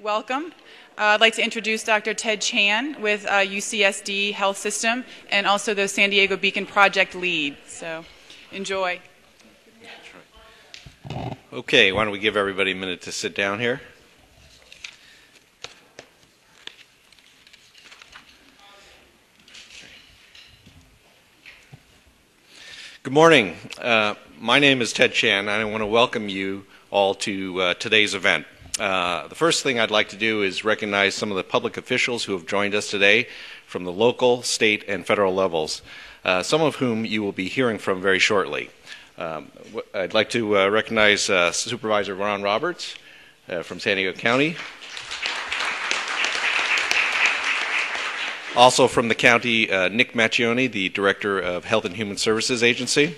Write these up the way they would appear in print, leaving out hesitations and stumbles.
welcome. I'd like to introduce Dr. Ted Chan with UCSD Health System and also the San Diego Beacon Project lead. So enjoy. Okay, why don't we give everybody a minute to sit down here. Good morning. My name is Ted Chan, and I want to welcome you all to today's event. The first thing I'd like to do is recognize some of the public officials who have joined us today from the local, state, and federal levels, some of whom you will be hearing from very shortly. I'd like to recognize Supervisor Ron Roberts from San Diego County. Also from the county, Nick Macchione, the Director of Health and Human Services Agency.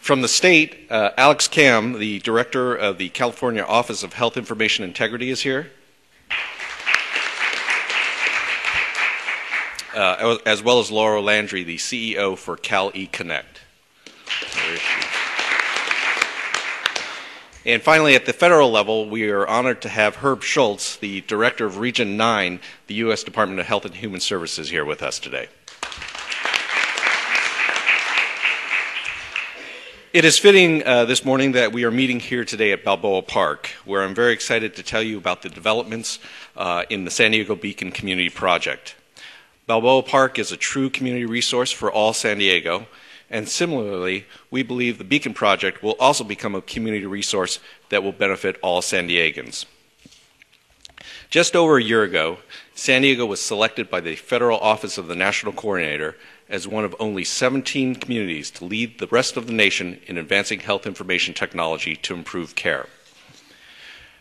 From the state, Alex Kam, the Director of the California Office of Health Information Integrity, is here. As well as Laura Landry, the CEO for Cal eConnect. And finally, at the federal level, we are honored to have Herb Schultz, the Director of Region 9, the U.S. Department of Health and Human Services, here with us today. It is fitting this morning that we are meeting here today at Balboa Park, where I'm very excited to tell you about the developments in the San Diego Beacon Community Project. Balboa Park is a true community resource for all San Diego, and similarly, we believe the Beacon Project will also become a community resource that will benefit all San Diegans. Just over a year ago, San Diego was selected by the Federal Office of the National Coordinator as one of only 17 communities to lead the rest of the nation in advancing health information technology to improve care.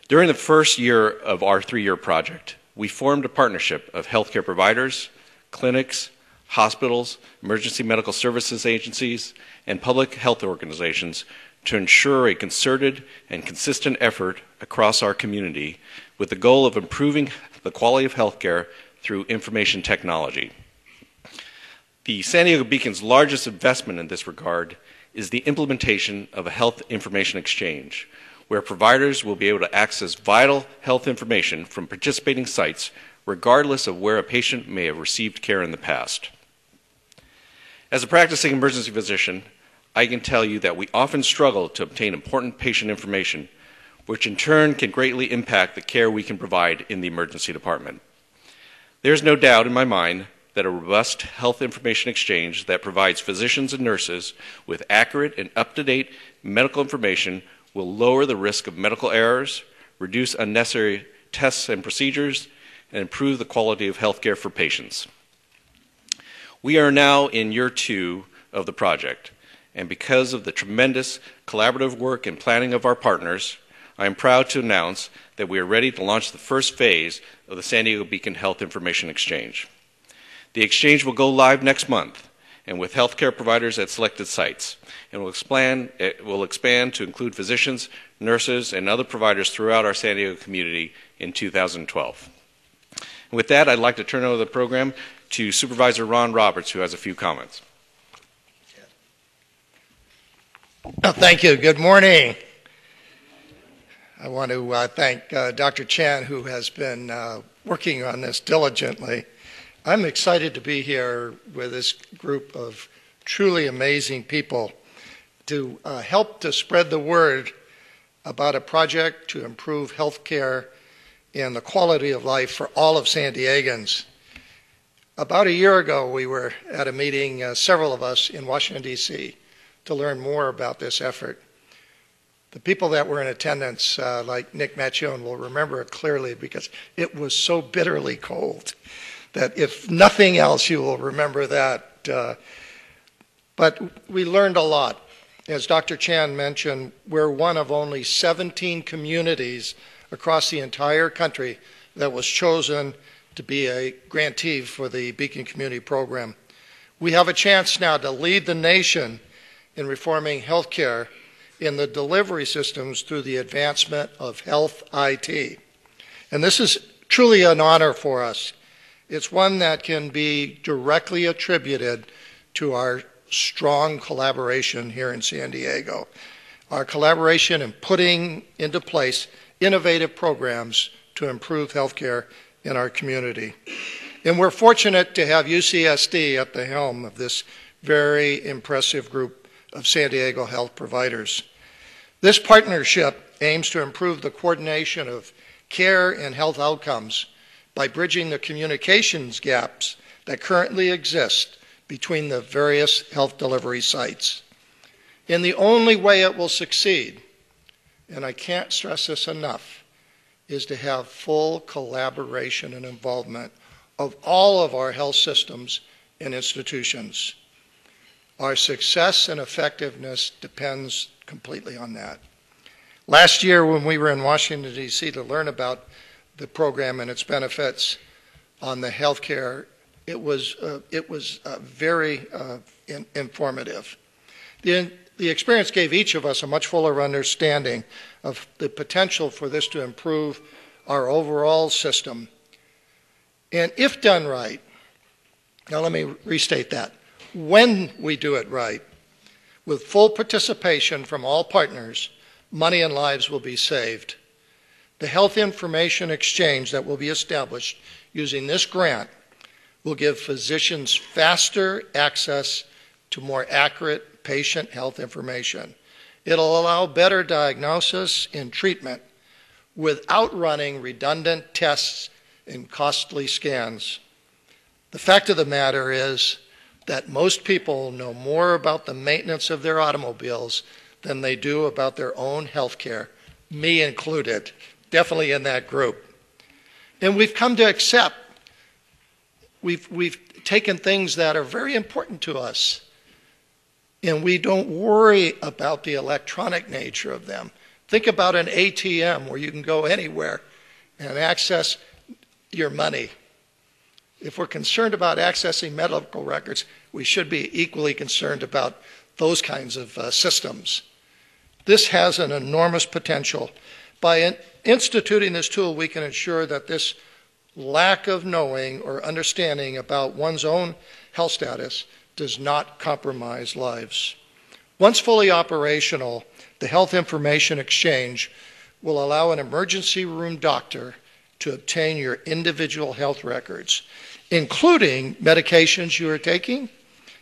During the first year of our 3-year project, we formed a partnership of healthcare providers, clinics, hospitals, emergency medical services agencies, and public health organizations to ensure a concerted and consistent effort across our community with the goal of improving the quality of healthcare through information technology. The San Diego Beacon's largest investment in this regard is the implementation of a health information exchange, where providers will be able to access vital health information from participating sites regardless of where a patient may have received care in the past. As a practicing emergency physician, I can tell you that we often struggle to obtain important patient information, which in turn can greatly impact the care we can provide in the emergency department. There's no doubt in my mind that a robust health information exchange that provides physicians and nurses with accurate and up-to-date medical information will lower the risk of medical errors, reduce unnecessary tests and procedures, and improve the quality of health care for patients. We are now in year 2 of the project, and because of the tremendous collaborative work and planning of our partners, I am proud to announce that we are ready to launch the first phase of the San Diego Beacon Health Information Exchange. The exchange will go live next month, and with healthcare providers at selected sites, and it will expand to include physicians, nurses, and other providers throughout our San Diego community in 2012. And with that, I'd like to turn over the program to Supervisor Ron Roberts, who has a few comments. Thank you. Good morning. I want to thank Dr. Chan, who has been working on this diligently. I'm excited to be here with this group of truly amazing people to help to spread the word about a project to improve health care and the quality of life for all of San Diegans. About a year ago, we were at a meeting, several of us in Washington, D.C., to learn more about this effort. The people that were in attendance, like Nick Macchione, will remember it clearly because it was so bitterly cold that if nothing else, you will remember that. But we learned a lot. As Dr. Chan mentioned, we're one of only 17 communities across the entire country that was chosen to be a grantee for the Beacon Community Program. We have a chance now to lead the nation in reforming healthcare in the delivery systems through the advancement of health IT. And this is truly an honor for us. It's one that can be directly attributed to our strong collaboration here in San Diego. our collaboration in putting into place innovative programs to improve healthcare in our community. And we're fortunate to have UCSD at the helm of this very impressive group of San Diego health providers. This partnership aims to improve the coordination of care and health outcomes by bridging the communications gaps that currently exist between the various health delivery sites. And the only way it will succeed, and I can't stress this enough, is to have full collaboration and involvement of all of our health systems and institutions. Our success and effectiveness depends completely on that. Last year, when we were in Washington, D.C. to learn about the program and its benefits on the healthcare, it was very informative. The experience gave each of us a much fuller understanding of the potential for this to improve our overall system. And if done right, now let me restate that, when we do it right, with full participation from all partners, money and lives will be saved. The health information exchange that will be established using this grant will give physicians faster access to more accurate patient health information. It'll allow better diagnosis and treatment without running redundant tests and costly scans. The fact of the matter is that most people know more about the maintenance of their automobiles than they do about their own health care, me included, definitely in that group. And we've come to accept, we've taken things that are very important to us, and we don't worry about the electronic nature of them. Think about an ATM where you can go anywhere and access your money. If we're concerned about accessing medical records, we should be equally concerned about those kinds of systems. This has an enormous potential. By instituting this tool, we can ensure that this lack of knowing or understanding about one's own health status does not compromise lives. Once fully operational, the Health Information Exchange will allow an emergency room doctor to obtain your individual health records, including medications you are taking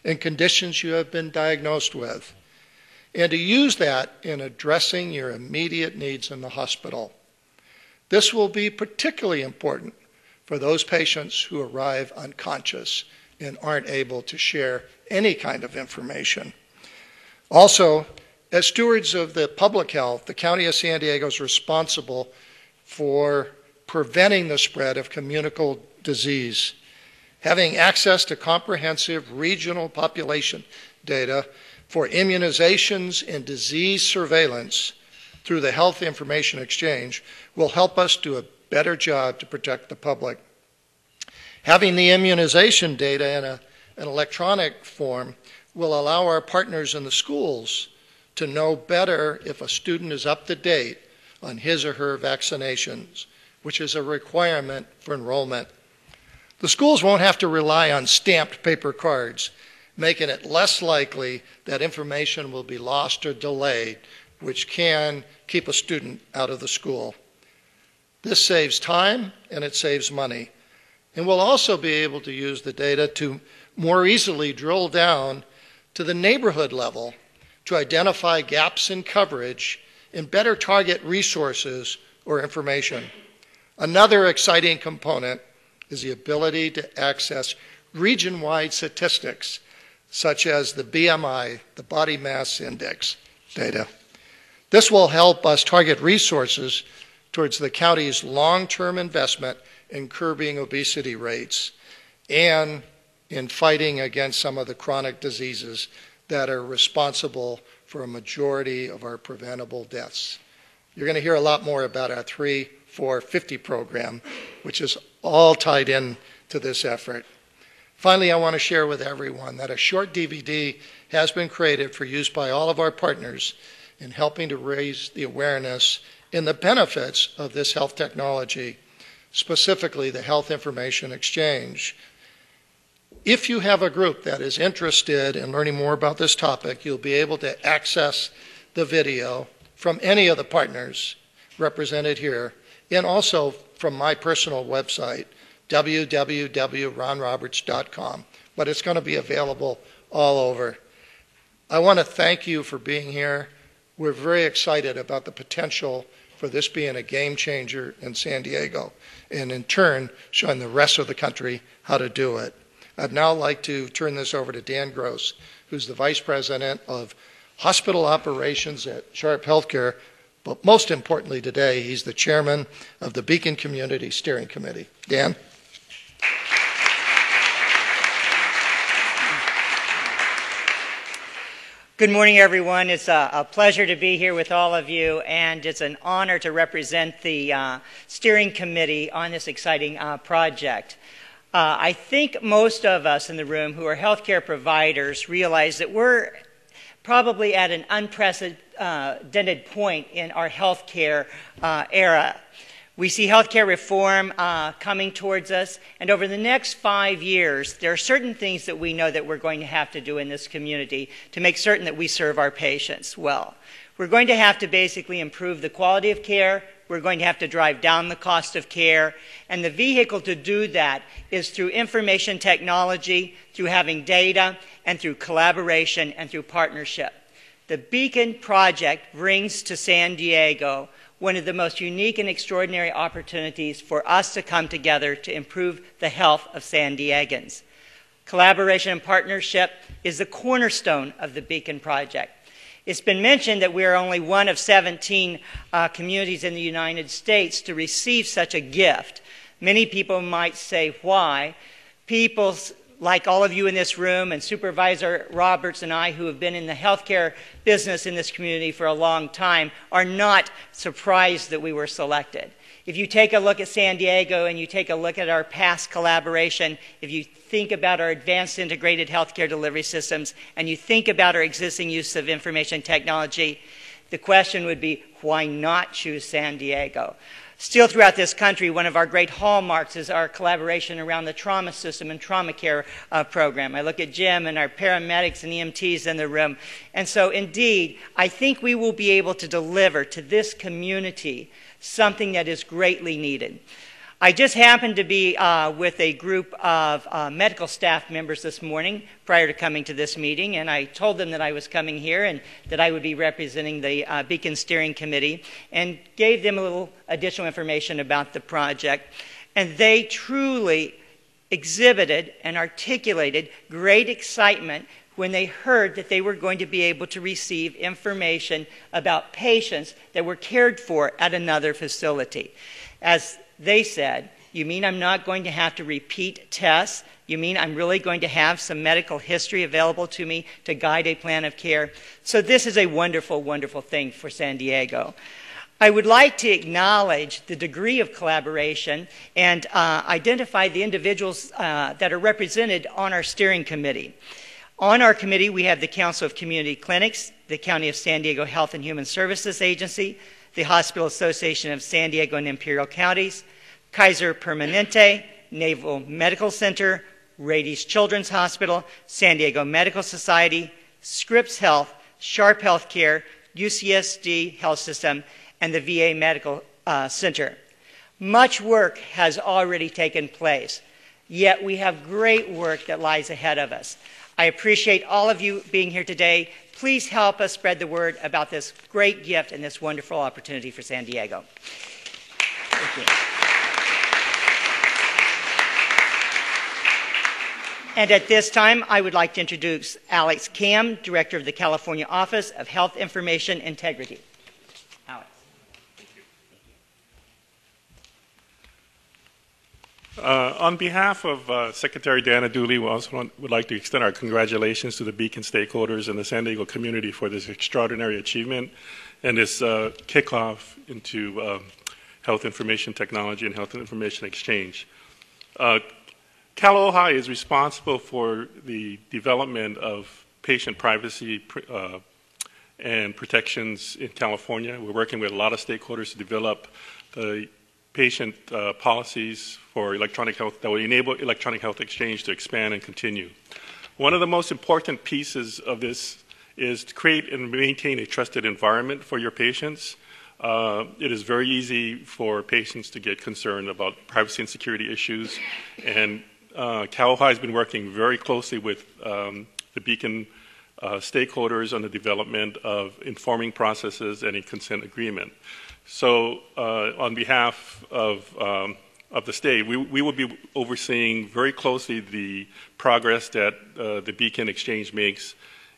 and conditions you have been diagnosed with, and to use that in addressing your immediate needs in the hospital. This will be particularly important for those patients who arrive unconscious and aren't able to share any kind of information. Also, as stewards of the public health, the County of San Diego is responsible for preventing the spread of communicable disease. Having access to comprehensive regional population data for immunizations and disease surveillance through the Health Information Exchange will help us do a better job to protect the public. Having the immunization data in an electronic form will allow our partners in the schools to know better if a student is up to date on his or her vaccinations, which is a requirement for enrollment. The schools won't have to rely on stamped paper cards, making it less likely that information will be lost or delayed, which can keep a student out of the school. This saves time and it saves money. And we'll also be able to use the data to more easily drill down to the neighborhood level to identify gaps in coverage and better target resources or information. Another exciting component is the ability to access region-wide statistics, such as the BMI, the Body Mass Index data. This will help us target resources towards the county's long-term investment in curbing obesity rates and in fighting against some of the chronic diseases that are responsible for a majority of our preventable deaths. You're going to hear a lot more about our 3-4-50 program, which is all tied in to this effort. Finally, I want to share with everyone that a short DVD has been created for use by all of our partners in helping to raise the awareness in the benefits of this health technology, specifically the Health Information Exchange. If you have a group that is interested in learning more about this topic, you'll be able to access the video from any of the partners represented here, and also from my personal website, www.ronroberts.com, but it's going to be available all over. I want to thank you for being here. We're very excited about the potential for this being a game changer in San Diego, and in turn, showing the rest of the country how to do it. I'd now like to turn this over to Dan Gross, who's the Vice President of Hospital Operations at Sharp Healthcare, but most importantly today, he's the Chairman of the Beacon Community Steering Committee. Dan? Good morning, everyone. It's a pleasure to be here with all of you, and it's an honor to represent the steering committee on this exciting project. I think most of us in the room who are healthcare providers realize that we're probably at an unprecedented point in our healthcare era. We see healthcare reform coming towards us, and over the next 5 years, there are certain things that we know that we're going to have to do in this community to make certain that we serve our patients well. We're going to have to basically improve the quality of care. We're going to have to drive down the cost of care, and the vehicle to do that is through information technology, through having data, and through collaboration and through partnership. The Beacon Project brings to San Diego one of the most unique and extraordinary opportunities for us to come together to improve the health of San Diegans. Collaboration and partnership is the cornerstone of the Beacon Project. It's been mentioned that we are only one of 17 communities in the United States to receive such a gift. Many people might say, why? People like all of you in this room and Supervisor Roberts and I, who have been in the healthcare business in this community for a long time, are not surprised that we were selected. If you take a look at San Diego and you take a look at our past collaboration, if you think about our advanced integrated healthcare delivery systems, and you think about our existing use of information technology, the question would be, why not choose San Diego? Still throughout this country, one of our great hallmarks is our collaboration around the trauma system and trauma care program. I look at Jim and our paramedics and EMTs in the room. And so indeed, I think we will be able to deliver to this community something that is greatly needed. I just happened to be with a group of medical staff members this morning prior to coming to this meeting, and I told them that I was coming here and that I would be representing the Beacon Steering Committee, and gave them a little additional information about the project. And they truly exhibited and articulated great excitement when they heard that they were going to be able to receive information about patients that were cared for at another facility. As they said, you mean I'm not going to have to repeat tests? You mean I'm really going to have some medical history available to me to guide a plan of care? So this is a wonderful, wonderful thing for San Diego. I would like to acknowledge the degree of collaboration and identify the individuals that are represented on our steering committee. On our committee, we have the Council of Community Clinics, the County of San Diego Health and Human Services Agency, the Hospital Association of San Diego and Imperial Counties, Kaiser Permanente, Naval Medical Center, Rady's Children's Hospital, San Diego Medical Society, Scripps Health, Sharp Healthcare, UCSD Health System, and the VA Medical Center. Much work has already taken place, yet we have great work that lies ahead of us. I appreciate all of you being here today. Please help us spread the word about this great gift and this wonderful opportunity for San Diego. Thank you. And at this time, I would like to introduce Alex Kam, Director of the California Office of Health Information Integrity. Alex. On behalf of Secretary Dana Dooley, we also would like to extend our congratulations to the Beacon stakeholders and the San Diego community for this extraordinary achievement and this kickoff into health information technology and health information exchange. Cal-OHI is responsible for the development of patient privacy and protections in California. We're working with a lot of stakeholders to develop the patient policies for electronic health that will enable electronic health exchange to expand and continue. One of the most important pieces of this is to create and maintain a trusted environment for your patients. It is very easy for patients to get concerned about privacy and security issues, and Cal High has been working very closely with the Beacon stakeholders on the development of informing processes and a consent agreement. So on behalf of the state, we will be overseeing very closely the progress that the Beacon Exchange makes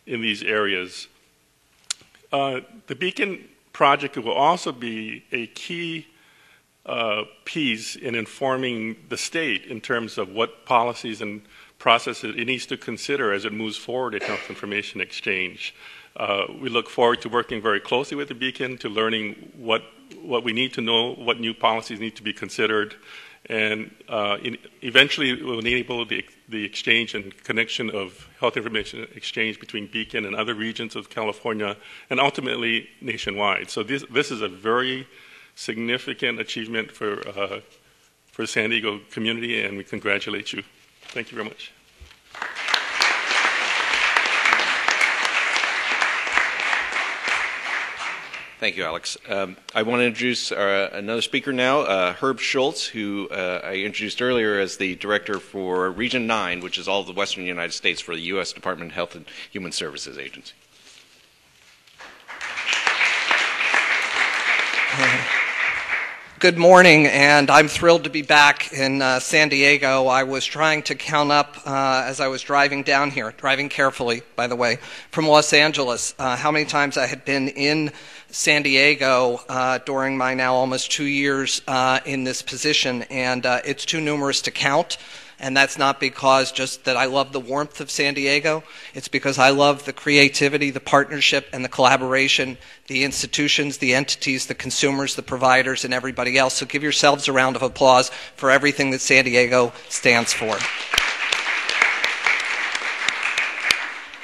in these areas. The Beacon project will also be a key piece in informing the state in terms of what policies and processes it needs to consider as it moves forward in health information exchange. We look forward to working very closely with the Beacon, to learning what we need to know, what new policies need to be considered, and eventually it will enable the exchange and connection of health information exchange between Beacon and other regions of California, and ultimately nationwide. So this is a very significant achievement for the San Diego community, and we congratulate you. Thank you very much. Thank you, Alex. I want to introduce another speaker now, Herb Schultz, who I introduced earlier as the director for Region 9, which is all of the western United States for the U.S. Department of Health and Human Services Agency. Good morning, and I'm thrilled to be back in San Diego. I was trying to count up as I was driving down here, driving carefully, by the way, from Los Angeles, how many times I had been in San Diego during my now almost 2 years in this position, and it's too numerous to count. And that's not because just that I love the warmth of San Diego. It's because I love the creativity, the partnership, and the collaboration, the institutions, the entities, the consumers, the providers, and everybody else. So give yourselves a round of applause for everything that San Diego stands for.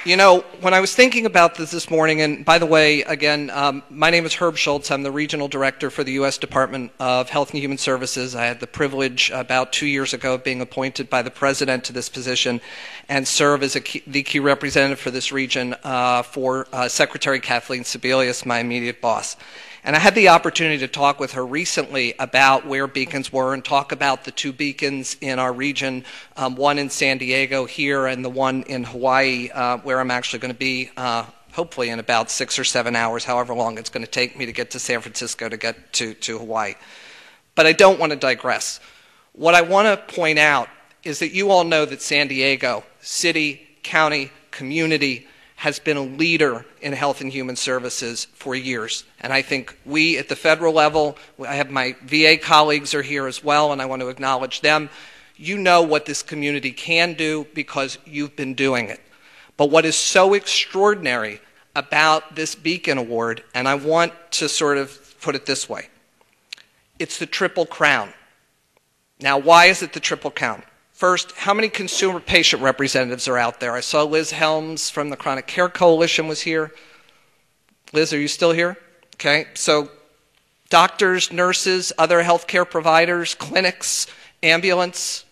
You know, when I was thinking about this morning, and by the way, again, my name is Herb Schultz. I'm the Regional Director for the U.S. Department of Health and Human Services. I had the privilege about 2 years ago of being appointed by the President to this position and serve as the key representative for this region for Secretary Kathleen Sebelius, my immediate boss. And I had the opportunity to talk with her recently about where beacons were and talk about the 2 beacons in our region, one in San Diego here and the one in Hawaii, where I'm actually going to be hopefully in about 6 or 7 hours, however long it's going to take me to get to San Francisco to get to Hawaii. But I don't want to digress. What I want to point out is that you all know that San Diego, city, county, community, has been a leader in health and human services for years. And I think we at the federal level, I have my VA colleagues are here as well, and I want to acknowledge them. You know what this community can do because you've been doing it. But what is so extraordinary about this Beacon Award, and I want to sort of put it this way, it's the Triple Crown. Now, why is it the Triple Crown? First, how many consumer patient representatives are out there? I saw Liz Helms from the Chronic Care Coalition was here. Liz, are you still here? Okay, so doctors, nurses, other healthcare providers, clinics, ambulance.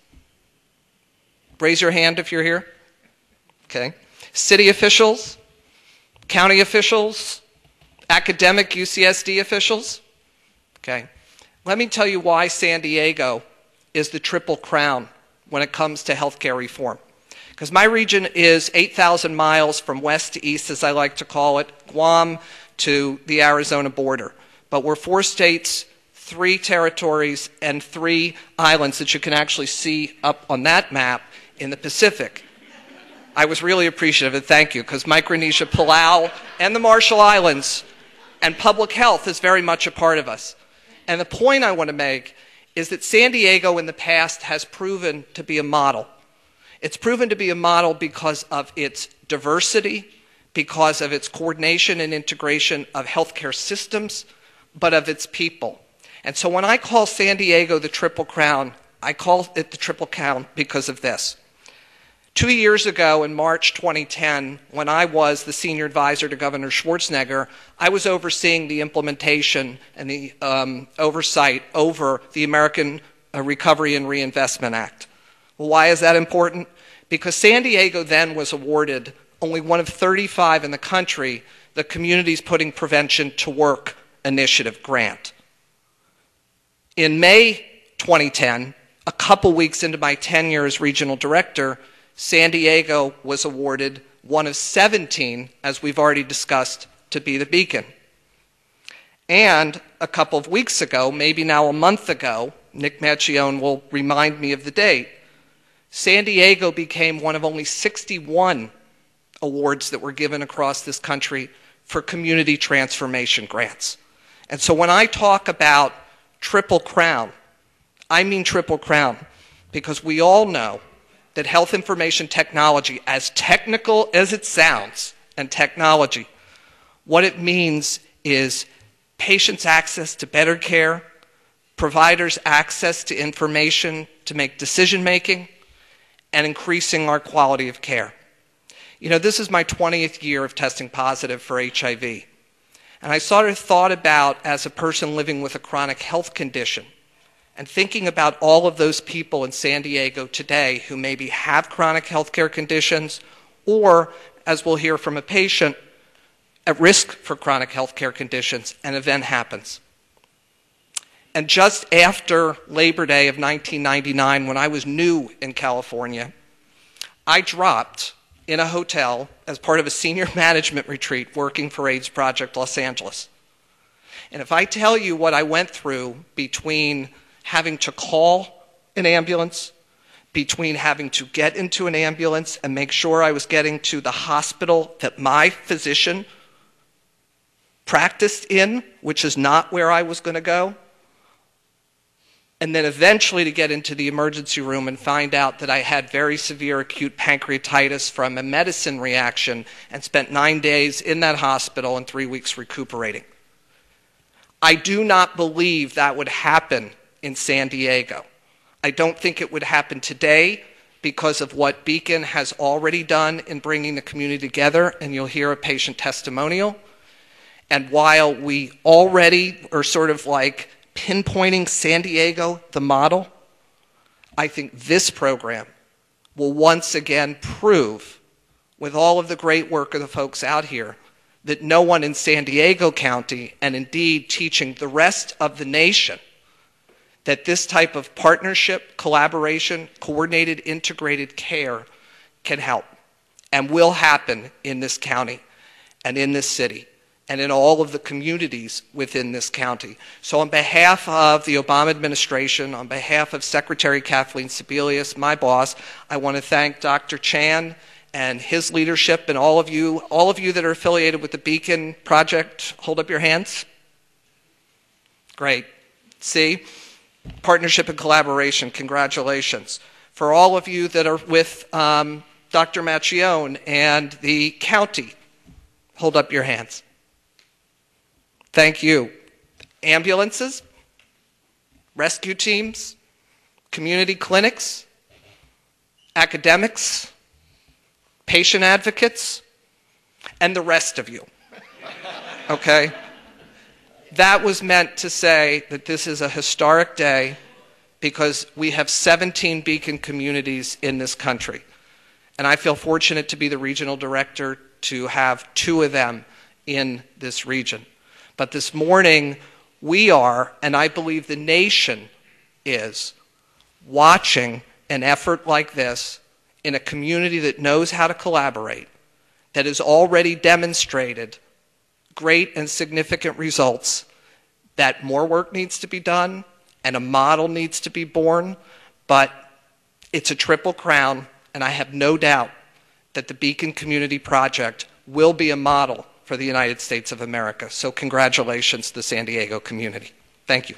Raise your hand if you're here. Okay. City officials, county officials, academic UCSD officials. Okay. Let me tell you why San Diego is the Triple Crown when it comes to healthcare reform. Because my region is 8,000 miles from west to east, as I like to call it, Guam to the Arizona border. But we're 4 states, 3 territories, and 3 islands that you can actually see up on that map in the Pacific. I was really appreciative, and thank you, because Micronesia, Palau, and the Marshall Islands, and public health is very much a part of us. And the point I want to make is that San Diego in the past has proven to be a model. It's proven to be a model because of its diversity, because of its coordination and integration of healthcare systems, but of its people. And so when I call San Diego the Triple Crown, I call it the Triple Crown because of this. 2 years ago, in March 2010, when I was the senior advisor to Governor Schwarzenegger, I was overseeing the implementation and the oversight over the American Recovery and Reinvestment Act. Well, why is that important? Because San Diego then was awarded only one of 35 in the country, the Communities Putting Prevention to Work Initiative grant. In May 2010, a couple weeks into my tenure as regional director, San Diego was awarded one of 17, as we've already discussed, to be the beacon. And a couple of weeks ago, maybe now a month ago, Nick Macchione will remind me of the date, San Diego became one of only 61 awards that were given across this country for community transformation grants. And so when I talk about Triple Crown, I mean Triple Crown, because we all know that health information technology, as technical as it sounds, and technology, what it means is patients' access to better care, providers' access to information to make decision making, and increasing our quality of care. You know, this is my 20th year of testing positive for HIV. And I sort of thought about, as a person living with a chronic health condition, and thinking about all of those people in San Diego today who maybe have chronic health care conditions, or, as we'll hear from a patient, at risk for chronic health care conditions, an event happens. And just after Labor Day of 1999, when I was new in California, I dropped in a hotel as part of a senior management retreat working for AIDS Project Los Angeles. And if I tell you what I went through between having to call an ambulance, between having to get into an ambulance and make sure I was getting to the hospital that my physician practiced in, which is not where I was going to go, and then eventually to get into the emergency room and find out that I had very severe acute pancreatitis from a medicine reaction and spent 9 days in that hospital and 3 weeks recuperating. I do not believe that would happen in San Diego. I don't think it would happen today because of what Beacon has already done in bringing the community together, and you'll hear a patient testimonial. And while we already are sort of like pinpointing San Diego, the model, I think this program will once again prove, with all of the great work of the folks out here, that no one in San Diego County, and indeed teaching the rest of the nation, that this type of partnership, collaboration, coordinated, integrated care can help and will happen in this county and in this city and in all of the communities within this county. So on behalf of the Obama administration, on behalf of Secretary Kathleen Sebelius, my boss, I want to thank Dr. Chan and his leadership, and all of you that are affiliated with the Beacon Project. Hold up your hands. Great. See? Partnership and collaboration, congratulations. For all of you that are with Dr. Macchione and the county, hold up your hands. Thank you. Ambulances, rescue teams, community clinics, academics, patient advocates, and the rest of you. Okay? That was meant to say that this is a historic day because we have 17 Beacon communities in this country. And I feel fortunate to be the regional director to have 2 of them in this region. But this morning, we are, and I believe the nation is, watching an effort like this in a community that knows how to collaborate, that has already demonstrated great and significant results, that more work needs to be done and a model needs to be born, but it's a triple crown, and I have no doubt that the Beacon Community Project will be a model for the United States of America. So congratulations to the San Diego community. Thank you.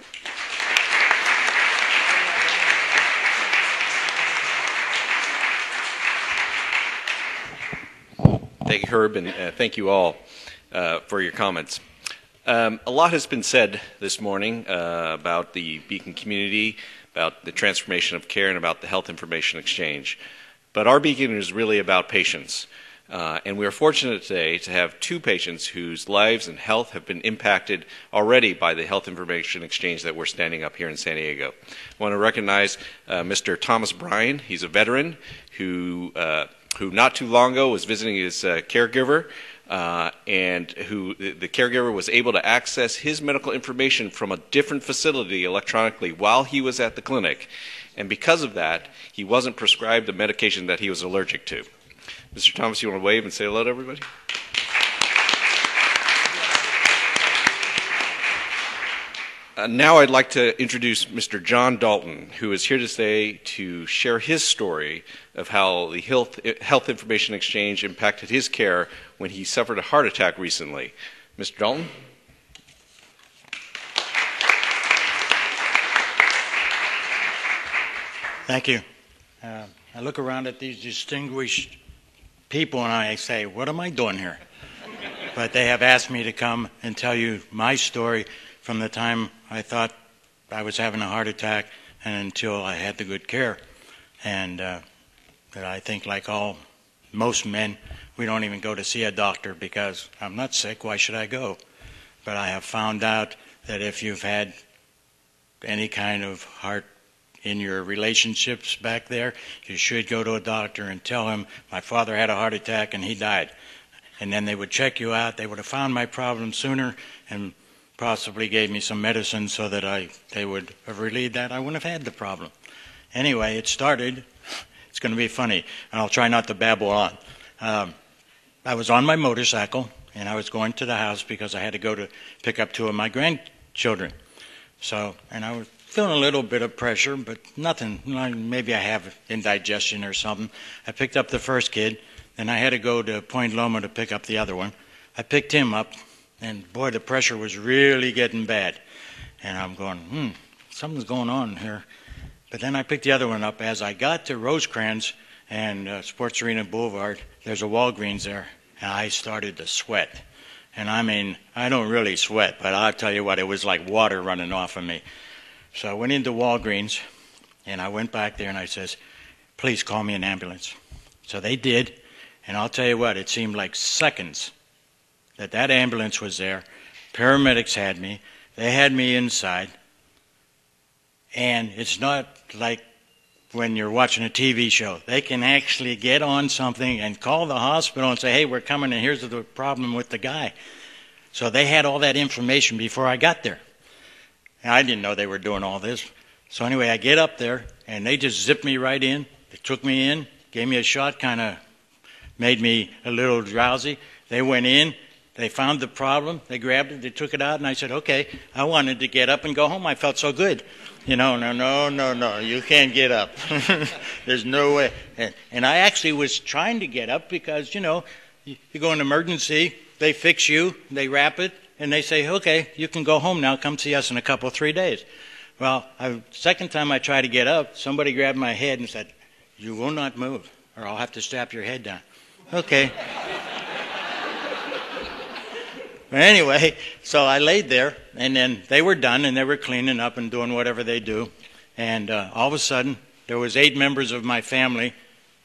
Thank you, Herb, and thank you all for your comments. A lot has been said this morning about the Beacon community, about the transformation of care, and about the health information exchange. But our Beacon is really about patients. And we are fortunate today to have 2 patients whose lives and health have been impacted already by the health information exchange that we're standing up here in San Diego. I want to recognize Mr. Thomas Bryan. He's a veteran who who not too long ago was visiting his caregiver, and who the caregiver was able to access his medical information from a different facility electronically while he was at the clinic. And because of that, he wasn't prescribed the medication that he was allergic to. Mr. Thomas, you want to wave and say hello to everybody? Now I'd like to introduce Mr. John Dalton, who is here today to share his story of how the health information exchange impacted his care when he suffered a heart attack recently. Mr. Dalton? Thank you. I look around at these distinguished people and I say, what am I doing here? But they have asked me to come and tell you my story from the time I thought I was having a heart attack and until I had the good care. And that I think, like most men, we don't even go to see a doctor because I'm not sick, why should I go? But I have found out that if you've had any kind of heart in your relationships back there, you should go to a doctor and tell him, my father had a heart attack and he died. And then they would check you out. They would have found my problem sooner and possibly gave me some medicine so that they would have relieved that. I wouldn't have had the problem. Anyway, it started. It's going to be funny, and I'll try not to babble on. I was on my motorcycle, and I was going to the house because I had to go to pick up 2 of my grandchildren. And I was feeling a little bit of pressure, but nothing. Maybe I have indigestion or something. I picked up the first kid, then I had to go to Point Loma to pick up the other one. I picked him up, and boy, the pressure was really getting bad. And I'm going, something's going on here. But then I picked the other one up. As I got to Rosecrans and Sports Arena Boulevard, there's a Walgreens there, and I started to sweat. And I mean, I don't really sweat, but I'll tell you what, it was like water running off of me. So I went into Walgreens, and I went back there, and I says, please call me an ambulance. So they did, and I'll tell you what, it seemed like seconds that ambulance was there. Paramedics had me. They had me inside. And it's not like when you're watching a TV show. They can actually get on something and call the hospital and say, hey, we're coming, and here's the problem with the guy. So they had all that information before I got there. And I didn't know they were doing all this. So anyway, I get up there, and they just zipped me right in. They took me in, gave me a shot, kind of made me a little drowsy. They went in. They found the problem. They grabbed it. They took it out, and I said, okay. I wanted to get up and go home. I felt so good. No, you can't get up. There's no way. And I actually was trying to get up because, you go in emergency, they fix you, they wrap it, and they say, okay, you can go home now. Come see us in a couple, 3 days. Well, second time I tried to get up, somebody grabbed my head and said, you will not move, or I'll have to strap your head down. Okay. But anyway, so I laid there, and then they were done, and they were cleaning up and doing whatever they do. And all of a sudden, there was 8 members of my family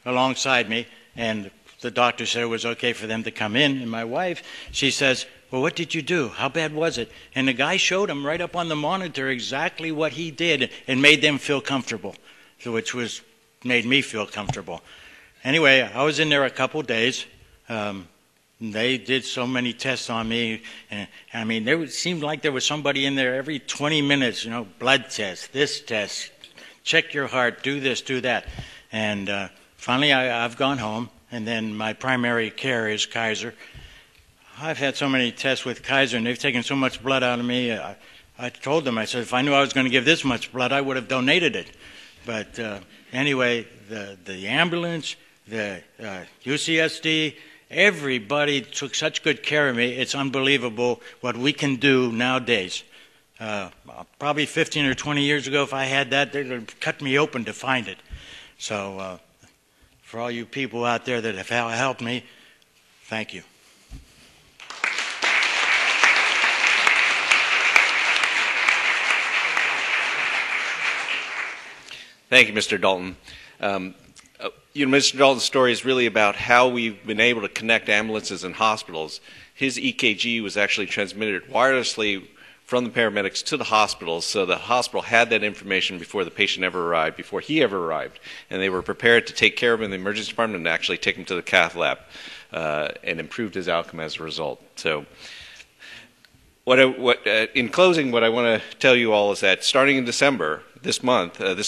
alongside me, and the doctor said it was okay for them to come in. And my wife, she says, well, what did you do? How bad was it? And the guy showed them right up on the monitor exactly what he did and made them feel comfortable, which made me feel comfortable. Anyway, I was in there a couple days. They did so many tests on me, and I mean, it seemed like there was somebody in there every 20 minutes, blood test, this test, check your heart, do this, do that. And finally, I've gone home, and then my primary care is Kaiser. I've had so many tests with Kaiser, and they've taken so much blood out of me. I told them, I said, if I knew I was going to give this much blood, I would have donated it. But anyway, the ambulance, the UCSD, everybody took such good care of me. It's unbelievable what we can do nowadays. Probably 15 or 20 years ago, if I had that, they would have cut me open to find it. So for all you people out there that have helped me, thank you. Thank you, Mr. Dalton. Mr. Dalton's story is really about how we've been able to connect ambulances and hospitals. His EKG was actually transmitted wirelessly from the paramedics to the hospitals, so the hospital had that information before the patient ever arrived, before he ever arrived, and they were prepared to take care of him in the emergency department and actually take him to the cath lab, and improved his outcome as a result. So, in closing, what I want to tell you all is that starting in December, this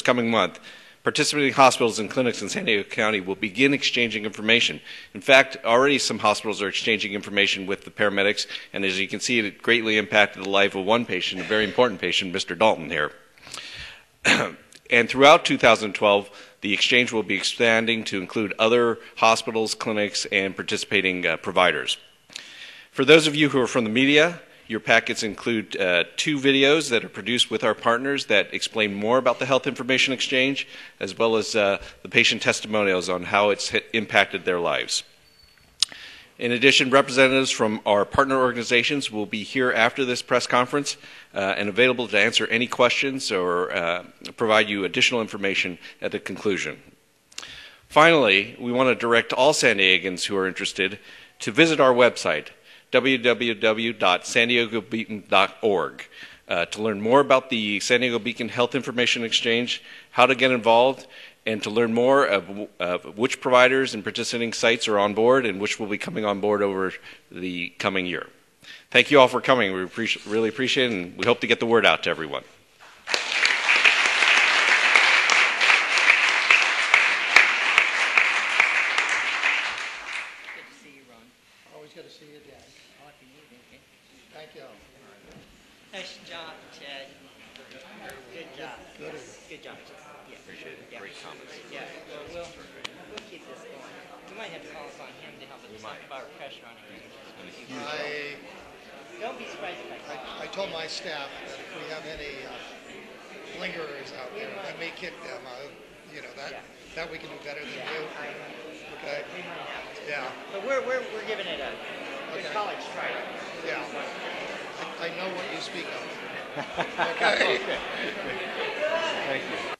coming month, participating hospitals and clinics in San Diego County will begin exchanging information. In fact, already some hospitals are exchanging information with the paramedics, and as you can see, it greatly impacted the life of one patient, a very important patient, Mr. Dalton here. And throughout 2012, the exchange will be expanding to include other hospitals, clinics, and participating providers. For those of you who are from the media, your packets include 2 videos that are produced with our partners that explain more about the health information exchange, as well as the patient testimonials on how it's impacted their lives. In addition, representatives from our partner organizations will be here after this press conference and available to answer any questions or provide you additional information at the conclusion. Finally, we want to direct all San Diegans who are interested to visit our website, www.sandiegobeacon.org, to learn more about the San Diego Beacon Health Information Exchange, how to get involved, and to learn more of which providers and participating sites are on board and which will be coming on board over the coming year. Thank you all for coming. We really appreciate it, and we hope to get the word out to everyone. Always good to see you again. Thank you. Nice job, Ted. Good job. Good job. Yeah. Appreciate it. Great comments. Yeah. Well, we'll keep this going. We might have to call upon him to help us with our pressure on him. Don't be surprised if I call. I told my staff that if we have any lingerers out there, that may kick them. That we can do better than you. Okay. We might have to. Yeah. But we're giving it a good college try. Yeah. I know what you speak of. Okay. Thank you.